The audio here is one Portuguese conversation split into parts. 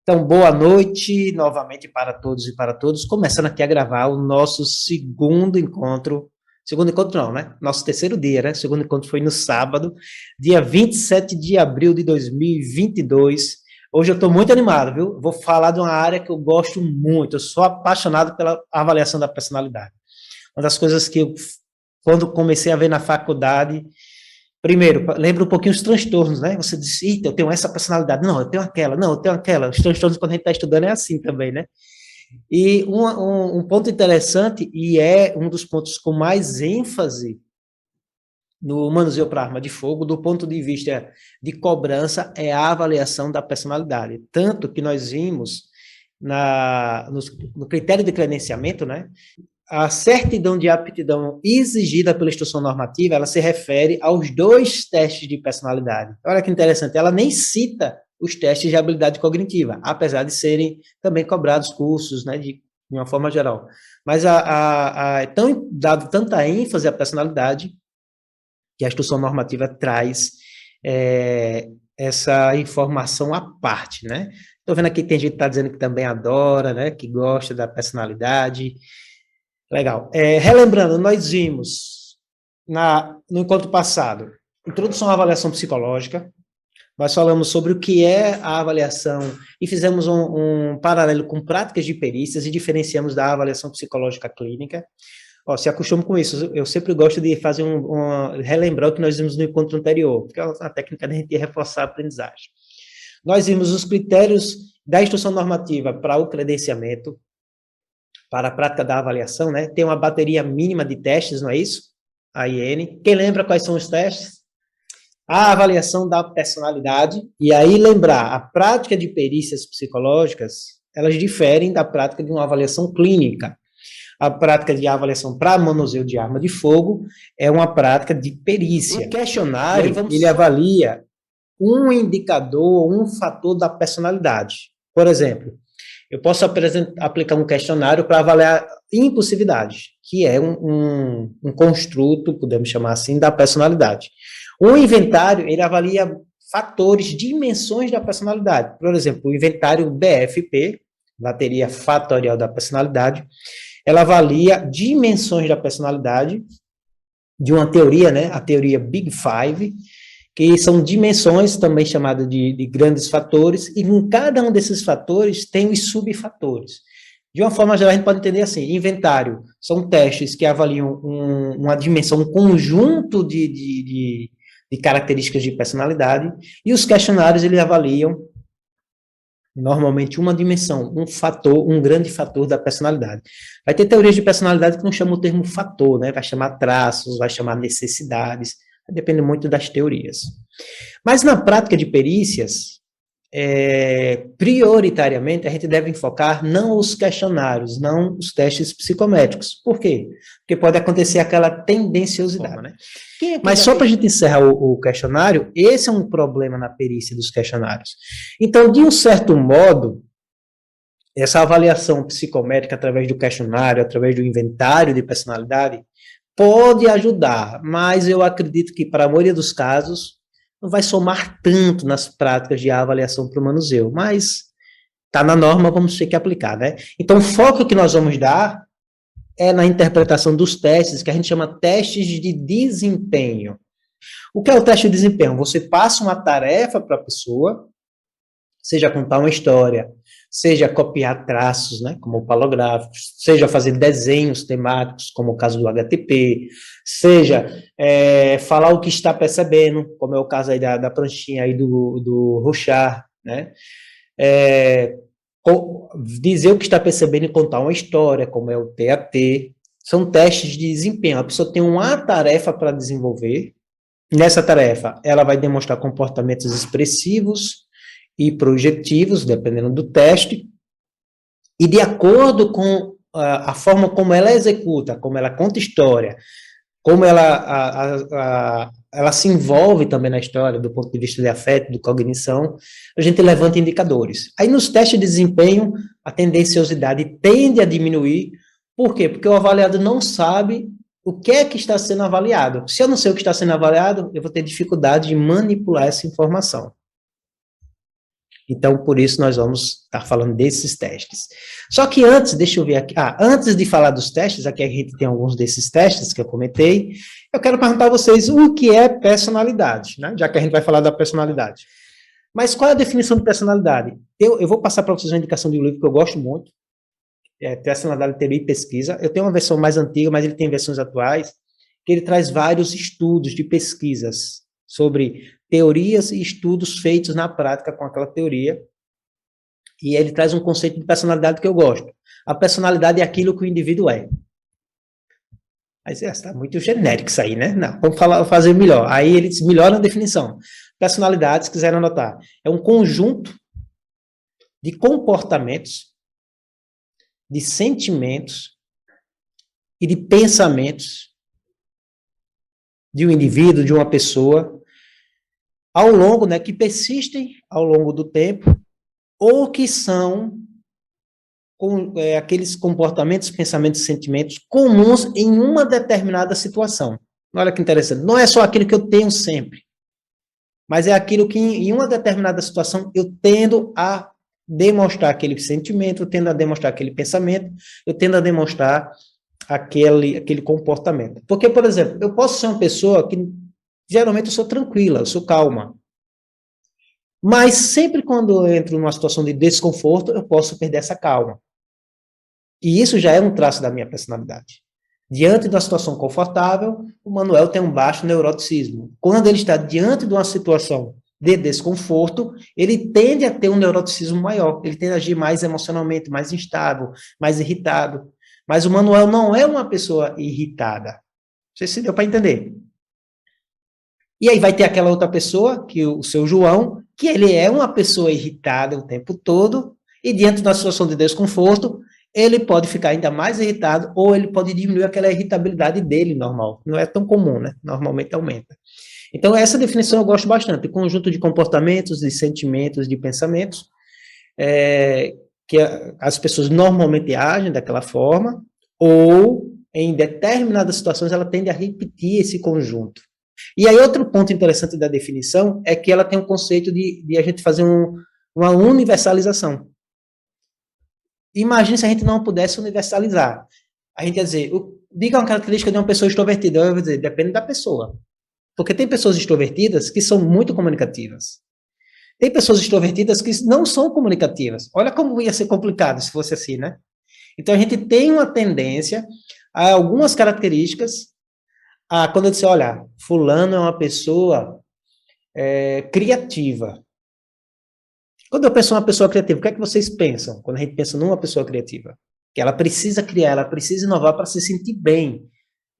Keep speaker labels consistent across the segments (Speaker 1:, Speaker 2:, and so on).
Speaker 1: Então, boa noite novamente para todos e para todos. Começando aqui a gravar o nosso segundo encontro. Segundo encontro não, né? Nosso terceiro dia, né? O segundo encontro foi no sábado, dia 27 de abril de 2022. Hoje eu estou muito animado, viu? Vou falar de uma área que eu gosto muito. Eu sou apaixonado pela avaliação da personalidade. Uma das coisas que eu, quando comecei a ver na faculdade, primeiro, lembra um pouquinho os transtornos, né? Você diz, eita, eu tenho essa personalidade. Não, eu tenho aquela. Não, eu tenho aquela. Os transtornos, quando a gente está estudando, é assim também, né? E um ponto interessante, e é um dos pontos com mais ênfase no manuseio para arma de fogo, do ponto de vista de cobrança, é a avaliação da personalidade. Tanto que nós vimos no critério de credenciamento, né? A certidão de aptidão exigida pela instrução normativa, ela se refere aos dois testes de personalidade. Olha que interessante, ela nem cita os testes de habilidade cognitiva, apesar de serem também cobrados cursos, né, de uma forma geral. Mas é tão dado tanta ênfase à personalidade que a instrução normativa traz essa informação à parte, né? Estou vendo aqui que tem gente que está dizendo que também adora, né, que gosta da personalidade. Legal. Relembrando, nós vimos no encontro passado, introdução à avaliação psicológica, nós falamos sobre o que é a avaliação e fizemos um paralelo com práticas de perícias e diferenciamos da avaliação psicológica clínica. Ó, se acostume com isso, eu sempre gosto de fazer relembrar o que nós vimos no encontro anterior, porque é uma técnica de a gente reforçar a aprendizagem. Nós vimos os critérios da instrução normativa para o credenciamento, para a prática da avaliação, né? Tem uma bateria mínima de testes, não é isso? A IN. Quem lembra quais são os testes? A avaliação da personalidade, e aí lembrar, a prática de perícias psicológicas, elas diferem da prática de uma avaliação clínica. A prática de avaliação para manuseio de arma de fogo é uma prática de perícia. O questionário, ele avalia um indicador, um fator da personalidade. Por exemplo, eu posso aplicar um questionário para avaliar impulsividade, que é um construto, podemos chamar assim, da personalidade. O inventário, ele avalia fatores, dimensões da personalidade. Por exemplo, o inventário BFP, bateria fatorial da personalidade, ela avalia dimensões da personalidade de uma teoria, né, a teoria Big Five, que são dimensões também chamadas de grandes fatores, e em cada um desses fatores tem os subfatores. De uma forma geral, a gente pode entender assim, inventário são testes que avaliam uma dimensão, um conjunto de características de personalidade, e os questionários, eles avaliam normalmente uma dimensão, um fator, um grande fator da personalidade. Vai ter teorias de personalidade que não chamam o termo fator, né? Vai chamar traços, vai chamar necessidades, depende muito das teorias. Mas na prática de perícias, prioritariamente, a gente deve enfocar não os questionários, não os testes psicométricos. Por quê? Porque pode acontecer aquela tendenciosidade, né? Mas só para a gente encerrar o questionário, esse é um problema na perícia dos questionários. Então, de um certo modo, essa avaliação psicométrica através do questionário, através do inventário de personalidade, pode ajudar, mas eu acredito que, para a maioria dos casos, não vai somar tanto nas práticas de avaliação para o manuseio, mas está na norma, vamos ter que aplicar, né? Então, o foco que nós vamos dar é na interpretação dos testes, que a gente chama testes de desempenho. O que é o teste de desempenho? Você passa uma tarefa para a pessoa, seja contar uma história, seja copiar traços, né, como palográficos, seja fazer desenhos temáticos, como o caso do HTP, seja falar o que está percebendo, como é o caso aí da pranchinha aí do Rochard, né, dizer o que está percebendo e contar uma história, como é o TAT, são testes de desempenho. A pessoa tem uma tarefa para desenvolver, nessa tarefa ela vai demonstrar comportamentos expressivos e projetivos, dependendo do teste, e de acordo com a forma como ela executa, como ela conta história, como ela se envolve também na história, do ponto de vista de afeto, de cognição, a gente levanta indicadores. Aí, nos testes de desempenho, a tendenciosidade tende a diminuir. Por quê? Porque o avaliado não sabe o que é que está sendo avaliado. Se eu não sei o que está sendo avaliado, eu vou ter dificuldade de manipular essa informação. Então, por isso, nós vamos estar falando desses testes. Só que antes, deixa eu ver aqui, antes de falar dos testes, aqui a gente tem alguns desses testes que eu comentei, eu quero perguntar a vocês o que é personalidade, né? Já que a gente vai falar da personalidade. Mas qual é a definição de personalidade? Eu vou passar para vocês uma indicação de um livro que eu gosto muito, Personalidade, Teoria e Pesquisa. Eu tenho uma versão mais antiga, mas ele tem versões atuais, que ele traz vários estudos de pesquisas sobre teorias e estudos feitos na prática com aquela teoria, e ele traz um conceito de personalidade que eu gosto. A personalidade é aquilo que o indivíduo é. Mas está muito genérico isso aí, né? Não, vamos fazer melhor. Aí eles melhoram a definição. Personalidade, se quiserem anotar, é um conjunto de comportamentos, de sentimentos e de pensamentos de um indivíduo, de uma pessoa, ao longo, né, que persistem ao longo do tempo, ou que são aqueles comportamentos, pensamentos e sentimentos comuns em uma determinada situação. Olha que interessante. Não é só aquilo que eu tenho sempre, mas é aquilo que em uma determinada situação eu tendo a demonstrar aquele sentimento, eu tendo a demonstrar aquele pensamento, eu tendo a demonstrar aquele comportamento. Porque, por exemplo, eu posso ser uma pessoa que geralmente eu sou tranquila, eu sou calma. Mas sempre quando eu entro numa situação de desconforto, eu posso perder essa calma. E isso já é um traço da minha personalidade. Diante de uma situação confortável, o Manuel tem um baixo neuroticismo. Quando ele está diante de uma situação de desconforto, ele tende a ter um neuroticismo maior, ele tende a agir mais emocionalmente, mais instável, mais irritado. Mas o Manuel não é uma pessoa irritada. Não sei se deu para entender. E aí vai ter aquela outra pessoa, que o seu João, que ele é uma pessoa irritada o tempo todo, e diante de uma situação de desconforto, ele pode ficar ainda mais irritado, ou ele pode diminuir aquela irritabilidade dele normal. Não é tão comum, né? Normalmente aumenta. Então, essa definição eu gosto bastante. Conjunto de comportamentos, de sentimentos, de pensamentos, que as pessoas normalmente agem daquela forma, ou em determinadas situações ela tende a repetir esse conjunto. E aí, outro ponto interessante da definição é que ela tem um conceito de a gente fazer uma universalização. Imagine se a gente não pudesse universalizar. A gente ia dizer, diga uma característica de uma pessoa extrovertida. Eu vou dizer, depende da pessoa. Porque tem pessoas extrovertidas que são muito comunicativas. Tem pessoas extrovertidas que não são comunicativas. Olha como ia ser complicado se fosse assim, né? Então, a gente tem uma tendência a algumas características. Quando eu disser, olha, fulano é uma pessoa criativa. Quando eu penso em uma pessoa criativa, o que é que vocês pensam quando a gente pensa numa pessoa criativa? Que ela precisa criar, ela precisa inovar para se sentir bem.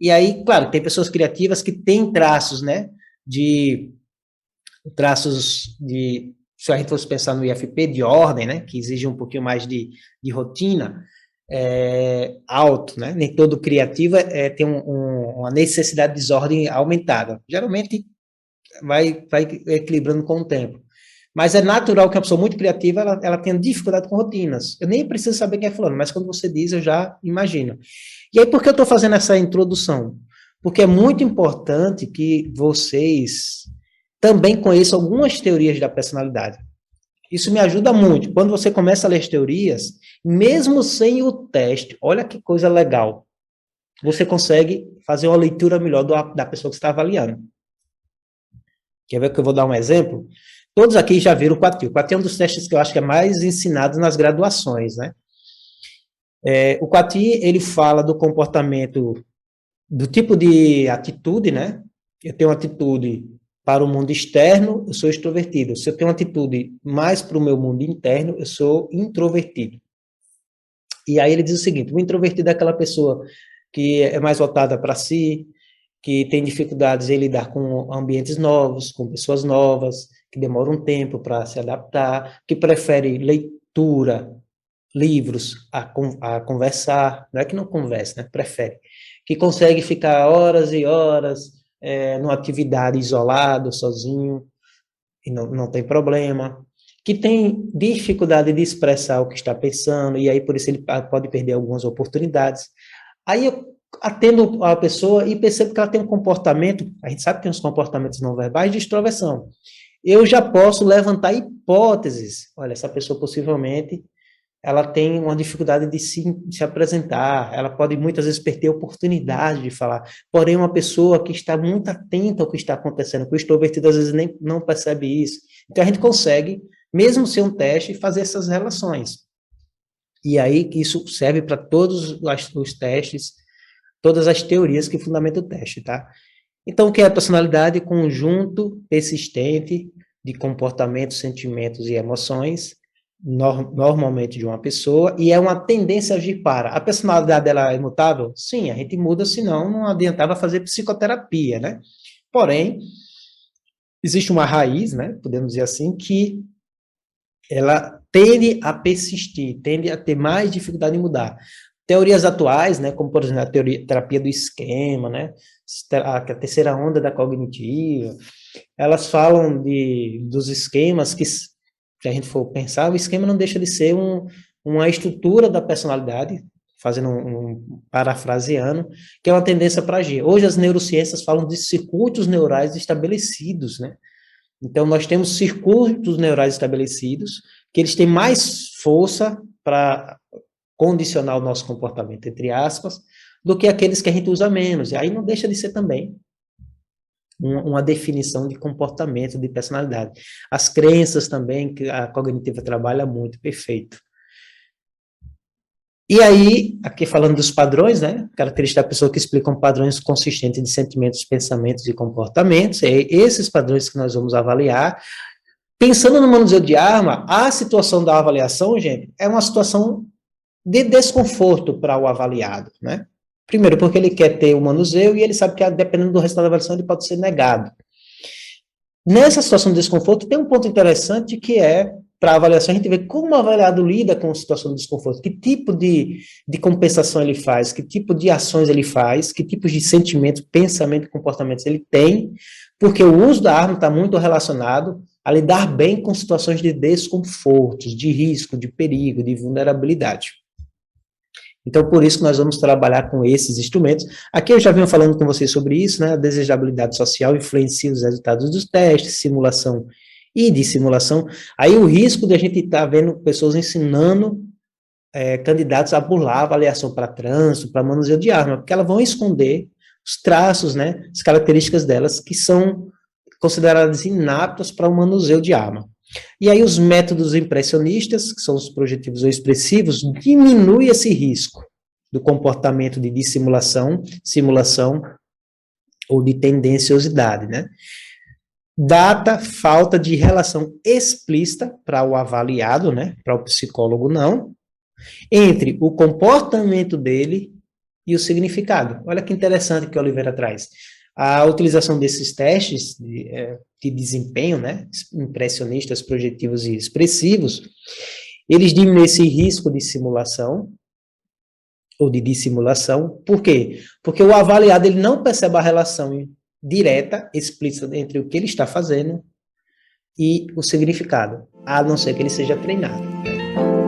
Speaker 1: E aí, claro, tem pessoas criativas que têm traços, né? Se a gente fosse pensar no IFP, de ordem, né? Que exige um pouquinho mais de rotina, alto, né? Nem todo criativo tem uma necessidade de desordem aumentada. Geralmente vai equilibrando com o tempo. Mas é natural que uma pessoa muito criativa, ela tenha dificuldade com rotinas. Eu nem preciso saber quem é fulano, mas quando você diz, eu já imagino. E aí, por que eu estou fazendo essa introdução? Porque é muito importante que vocês também conheçam algumas teorias da personalidade. Isso me ajuda muito. Quando você começa a ler as teorias, mesmo sem o teste, olha que coisa legal. Você consegue fazer uma leitura melhor da pessoa que está avaliando. Quer ver que eu vou dar um exemplo? Todos aqui já viram o QATI. O QATI é um dos testes que eu acho que é mais ensinado nas graduações, né? O QATI, ele fala do comportamento, do tipo de atitude, né? Eu tenho uma atitude para o mundo externo, eu sou extrovertido. Se eu tenho uma atitude mais para o meu mundo interno, eu sou introvertido. E aí ele diz o seguinte, o introvertido é aquela pessoa que é mais voltada para si, que tem dificuldades em lidar com ambientes novos, com pessoas novas, que demora um tempo para se adaptar, que prefere leitura, livros a conversar, não é que não conversa, né? Prefere, que consegue ficar horas e horas numa atividade isolado, sozinho, e não tem problema, que tem dificuldade de expressar o que está pensando, e aí por isso ele pode perder algumas oportunidades. Aí eu atendo a pessoa e percebo que ela tem um comportamento, a gente sabe que tem uns comportamentos não verbais de extroversão. eu já posso levantar hipóteses. Olha, essa pessoa possivelmente ela tem uma dificuldade de se apresentar, ela pode muitas vezes perder a oportunidade de falar, porém uma pessoa que está muito atenta ao que está acontecendo, que o extrovertido às vezes nem não percebe isso. Então a gente consegue, mesmo sem um teste, fazer essas relações. E aí isso serve para todos os testes, todas as teorias que fundamentam o teste, tá? Então, o que é a personalidade? Conjunto persistente de comportamentos, sentimentos e emoções, normalmente de uma pessoa, e é uma tendência a agir para. A personalidade dela é imutável? Sim, a gente muda, senão não adiantava fazer psicoterapia, né? Porém, existe uma raiz, né, podemos dizer assim, que ela tende a persistir, tende a ter mais dificuldade em mudar. Teorias atuais, né, como por exemplo a terapia do esquema, né, a terceira onda da cognitiva, elas falam dos esquemas que, se a gente for pensar, o esquema não deixa de ser uma estrutura da personalidade, fazendo parafraseando, que é uma tendência para agir. Hoje as neurociências falam de circuitos neurais estabelecidos, né? Então nós temos circuitos neurais estabelecidos que eles têm mais força para condicionar o nosso comportamento, entre aspas, do que aqueles que a gente usa menos. E aí não deixa de ser também uma definição de comportamento, de personalidade. As crenças também, que a cognitiva trabalha muito, perfeito. E aí, aqui falando dos padrões, né, característica da pessoa que explicam padrões consistentes de sentimentos, pensamentos e comportamentos, é esses padrões que nós vamos avaliar. Pensando no manuseio de arma, a situação da avaliação, gente, é uma situação de desconforto para o avaliado, né? Primeiro, porque ele quer ter o manuseio e ele sabe que, dependendo do resultado da avaliação, ele pode ser negado. Nessa situação de desconforto, tem um ponto interessante que é, para a avaliação, a gente vê como o avaliado lida com a situação de desconforto, que tipo de compensação ele faz, que tipo de ações ele faz, que tipos de sentimentos, pensamento e comportamentos ele tem, porque o uso da arma está muito relacionado a lidar bem com situações de desconfortos, de risco, de perigo, de vulnerabilidade. Então, por isso que nós vamos trabalhar com esses instrumentos. Aqui eu já venho falando com vocês sobre isso, né? A desejabilidade social influencia os resultados dos testes, simulação e dissimulação. Aí o risco de a gente estar vendo pessoas ensinando candidatos a burlar a avaliação para trânsito, para manuseio de arma, porque elas vão esconder os traços, né? As características delas que são consideradas inaptas para o manuseio de arma. E aí os métodos impressionistas, que são os projetivos ou expressivos, diminuem esse risco do comportamento de dissimulação, simulação ou de tendenciosidade, né? Data falta de relação explícita para o avaliado, né? Para o psicólogo não, entre o comportamento dele e o significado. Olha que interessante que o Oliveira traz. A utilização desses testes de desempenho, né, impressionistas, projetivos e expressivos, eles diminuem esse risco de simulação ou de dissimulação. Por quê? Porque o avaliado ele não percebe a relação direta, explícita entre o que ele está fazendo e o significado, a não ser que ele seja treinado, né?